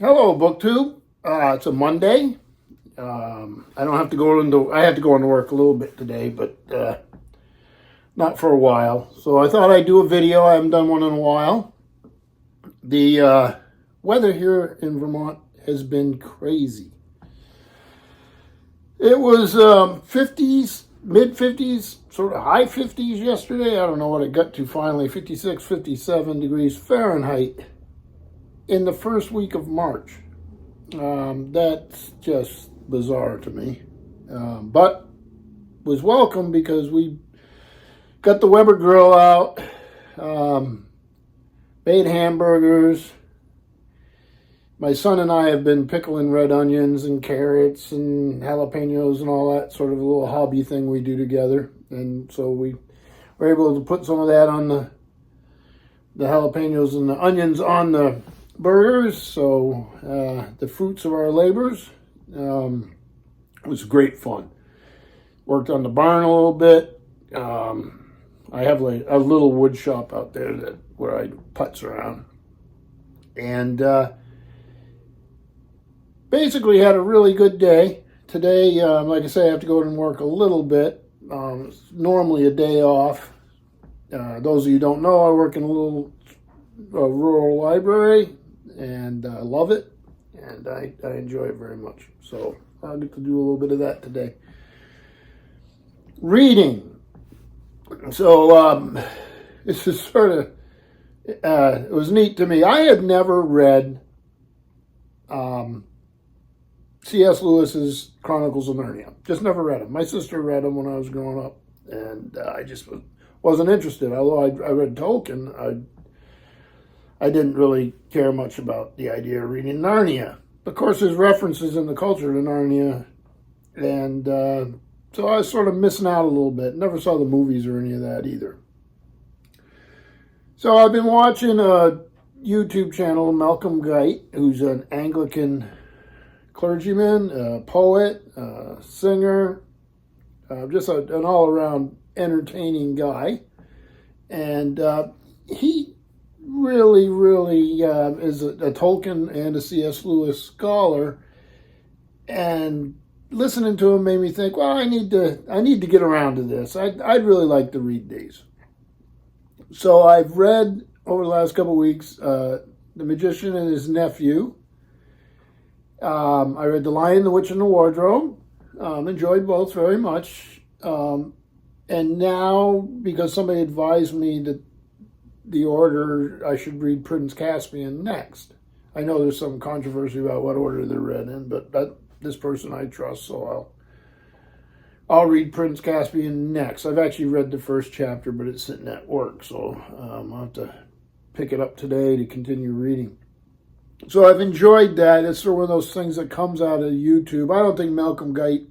Hello, BookTube. It's a Monday. I don't have to go into. I had to go into work a little bit today, but not for a while. So I thought I'd do a video. I haven't done one in a while. The weather here in Vermont has been crazy. It was 50s, mid 50s, sort of high 50s yesterday. I don't know what it got to finally. 56, 57 degrees Fahrenheit in the first week of March. That's just bizarre to me. But was welcome because we got the Weber grill out, made hamburgers. My son and I have been pickling red onions and carrots and jalapenos and all that sort of a little hobby thing we do together. And so we were able to put some of that on the jalapenos and the onions on the burgers. So the fruits of our labors. It was great fun. Worked on the barn a little bit. I have like a little wood shop out there where I putz around. And basically had a really good day. Today, like I say, I have to go and work a little bit. It's normally a day off. Those of you who don't know, I work in a little rural library, and I love it, and I enjoy it very much. So I'll get to do a little bit of that today. Reading. So this is sort of, it was neat to me. I had never read C.S. Lewis's Chronicles of Narnia. Just never read them. My sister read them when I was growing up, and I just wasn't interested. Although I read Tolkien, I didn't really care much about the idea of reading Narnia. Of course, there's references in the culture to Narnia, and so I was sort of missing out a little bit. Never saw the movies or any of that either. So I've been watching a YouTube channel, Malcolm Guite, who's an Anglican clergyman, a poet, a singer, just an all-around entertaining guy. And he really is a Tolkien and a C.S. Lewis scholar. And listening to him made me think, well, I need to get around to this. I'd really like to read these. So I've read over the last couple of weeks The Magician and His Nephew. I read The Lion, the Witch, and the Wardrobe. Enjoyed both very much. And now, because somebody advised me that the order I should read Prince Caspian next. I know there's some controversy about what order they're read in, but this person I trust, so I'll read Prince Caspian next. I've actually read the first chapter, but it's sitting at work, so I'll have to pick it up today to continue reading. So I've enjoyed that. It's sort of one of those things that comes out of YouTube. I don't think Malcolm Guite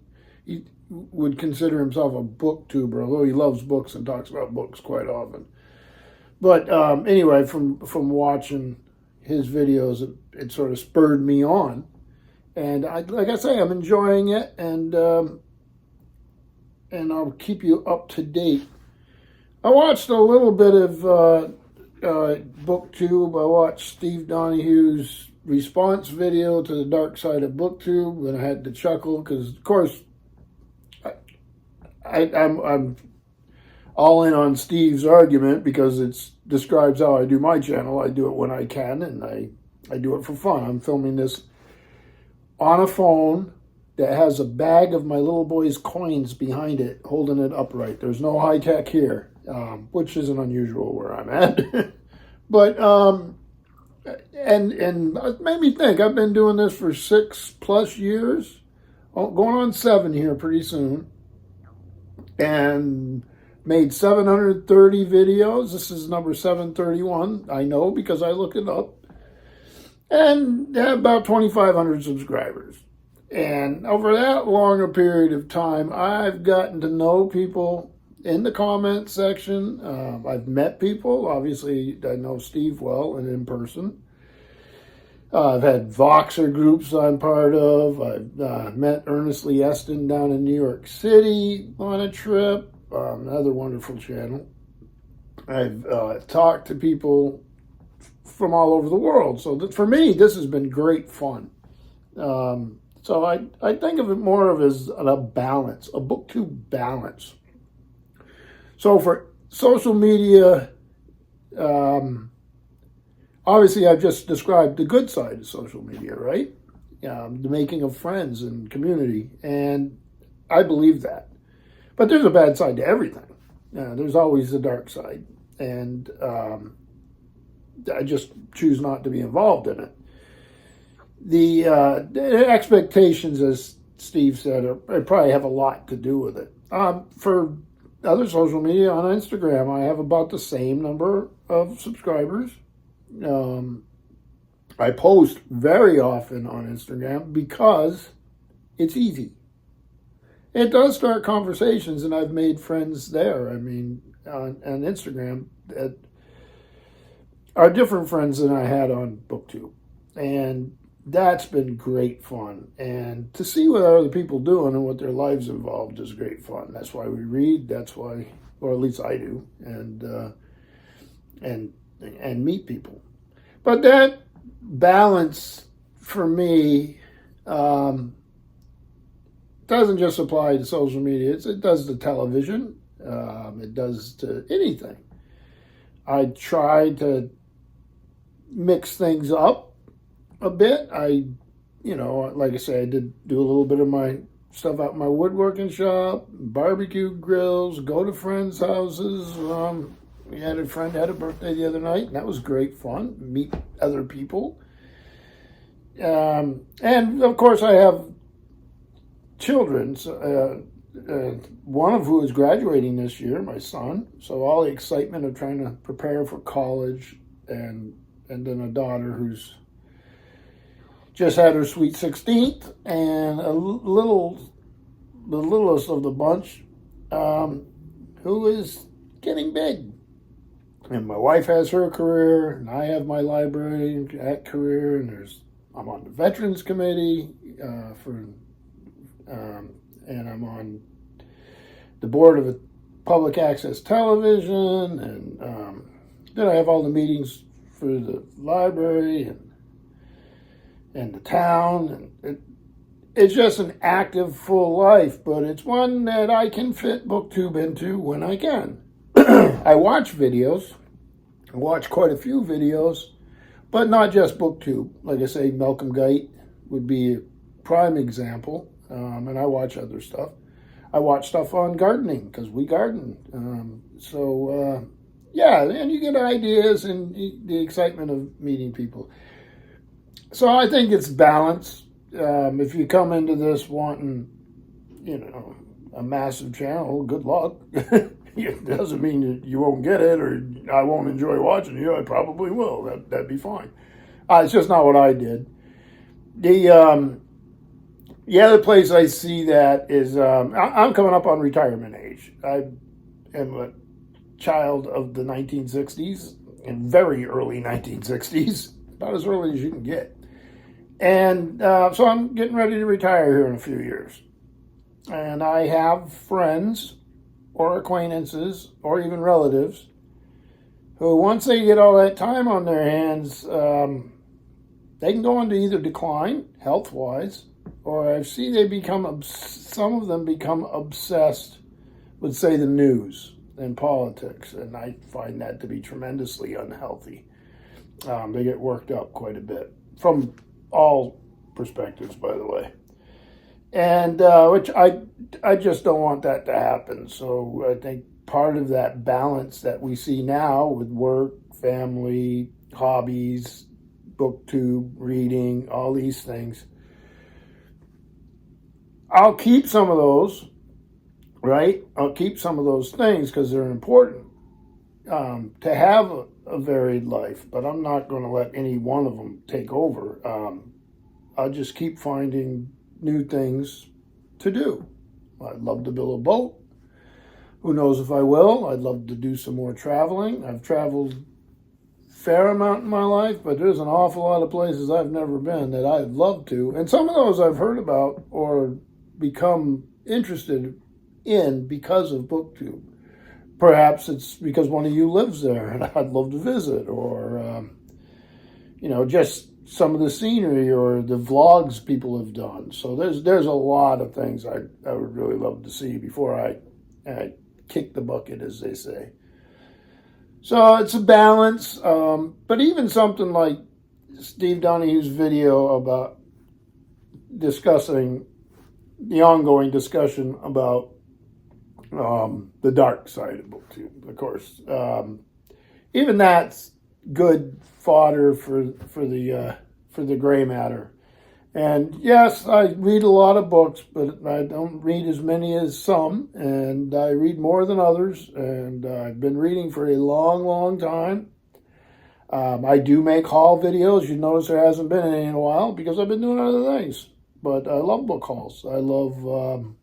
would consider himself a booktuber, although he loves books and talks about books quite often. But anyway, from watching his videos, it sort of spurred me on. And like I say, I'm enjoying it, and I'll keep you up to date. I watched a little bit of BookTube. I watched Steve Donahue's response video to the Dark Side of BookTube, and I had to chuckle because, of course, I'm all in on Steve's argument because it describes how I do my channel. I do it when I can, and I do it for fun. I'm filming this on a phone that has a bag of my little boy's coins behind it, holding it upright. There's no high tech here, which isn't unusual where I'm at. But and it made me think. I've been doing this for 6+ years, going on 7 here pretty soon, and made 730 videos. This is number 731. I know because I looked it up. And have about 2,500 subscribers. And over that longer period of time, I've gotten to know people in the comment section. I've met people. Obviously, I know Steve well and in person. I've had Voxer groups I'm part of. I've met Ernest Lee Eston down in New York City on a trip. Another wonderful channel. I've talked to people from all over the world. So for me, this has been great fun. So I think of it more of as a balance, a BookTube balance. So for social media, obviously I've just described the good side of social media, right? The making of friends and community, and I believe that. But there's a bad side to everything. There's always the dark side, and I just choose not to be involved in it. The expectations, as Steve said, I probably have a lot to do with it. For other social media, on Instagram, I have about the same number of subscribers. I post very often on Instagram because it's easy. It does start conversations, and I've made friends there. I mean, on Instagram that are different friends than I had on BookTube. And that's been great fun. And to see what other people doing and what their lives involved is great fun. That's why we read. That's why, or at least I do, and meet people. But that balance for me doesn't just apply to social media. It does to television. It does to anything. I try to mix things up a bit. Like I say, I did do a little bit of my stuff out in my woodworking shop, barbecue grills, go to friends' houses. We had a friend had a birthday the other night, and that was great fun. Meet other people. And of course, I have children, one of who is graduating this year, my son. So all the excitement of trying to prepare for college, and then a daughter who's just had her sweet 16th, and the littlest of the bunch, who is getting big. And my wife has her career, and I have my library career, and I'm on the Veterans Committee and I'm on the board of public access television, and then I have all the meetings for the library and the town, and it's just an active, full life, but it's one that I can fit BookTube into when I can. I watch videos. I watch quite a few videos, but not just BookTube. Like I say, Malcolm Gite would be a prime example, and I watch other stuff. I watch stuff on gardening because we garden. Yeah, and you get ideas and the excitement of meeting people. So I think it's balance. If you come into this wanting, a massive channel, good luck. It doesn't mean you won't get it or I won't enjoy watching you. I probably will. That'd be fine. It's just not what I did. The other place I see that is I'm coming up on retirement age. I am a child of the 1960s, and very early 1960s, about as early as you can get. And so I'm getting ready to retire here in a few years. And I have friends or acquaintances or even relatives who, once they get all that time on their hands, they can go into either decline, health-wise, or I see some of them become obsessed with, say, the news and politics, and I find that to be tremendously unhealthy. They get worked up quite a bit, from all perspectives, by the way. And which I just don't want that to happen. So I think part of that balance that we see now with work, family, hobbies, BookTube, reading, all these things, I'll keep some of those, right? I'll keep some of those things because they're important to have a varied life, but I'm not going to let any one of them take over. I'll just keep finding new things to do. I'd love to build a boat. Who knows if I will? I'd love to do some more traveling. I've traveled a fair amount in my life, but there's an awful lot of places I've never been that I'd love to. And some of those I've heard about or become interested in because of BookTube. Perhaps it's because one of you lives there and I'd love to visit, or just some of the scenery or the vlogs people have done. So there's a lot of things I would really love to see before I kick the bucket, as they say. So it's a balance, but even something like Steve Donahue's video about discussing the ongoing discussion about the dark side of BookTube, of course. Even that's good fodder for the gray matter. And yes, I read a lot of books, but I don't read as many as some, and I read more than others, and I've been reading for a long, long time. I do make haul videos. You notice there hasn't been any in a while because I've been doing other things. But I love book hauls. I love...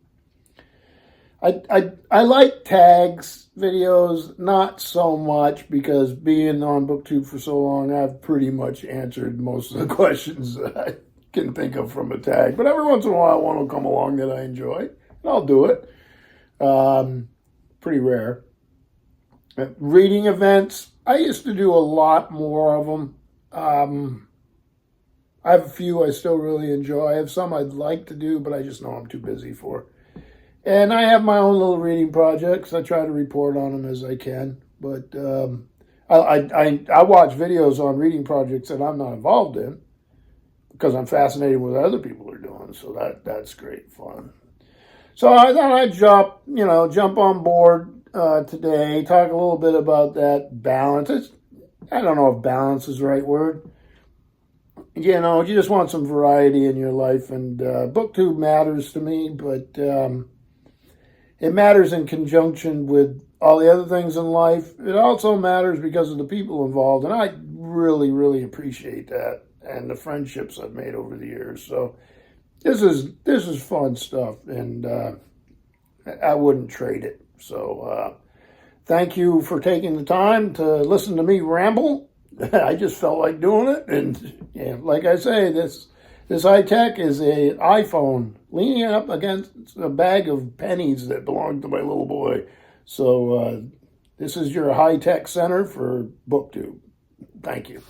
I like tags videos, not so much because being on BookTube for so long, I've pretty much answered most of the questions that I can think of from a tag. But every once in a while, one will come along that I enjoy, and I'll do it. Pretty rare. Reading events, I used to do a lot more of them. I have a few I still really enjoy. I have some I'd like to do, but I just know I'm too busy for. And I have my own little reading projects. I try to report on them as I can. But I watch videos on reading projects that I'm not involved in because I'm fascinated with what other people are doing. So that's great fun. So I thought I'd jump on board today, talk a little bit about that balance. I don't know if balance is the right word. You just want some variety in your life. And BookTube matters to me, but... it matters in conjunction with all the other things in life. It also matters because of the people involved, and I really, really appreciate that and the friendships I've made over the years. So this is fun stuff, and I wouldn't trade it. So thank you for taking the time to listen to me ramble. I just felt like doing it, and like I say, this high tech is an iPhone leaning up against a bag of pennies that belonged to my little boy. So this is your high tech center for BookTube. Thank you.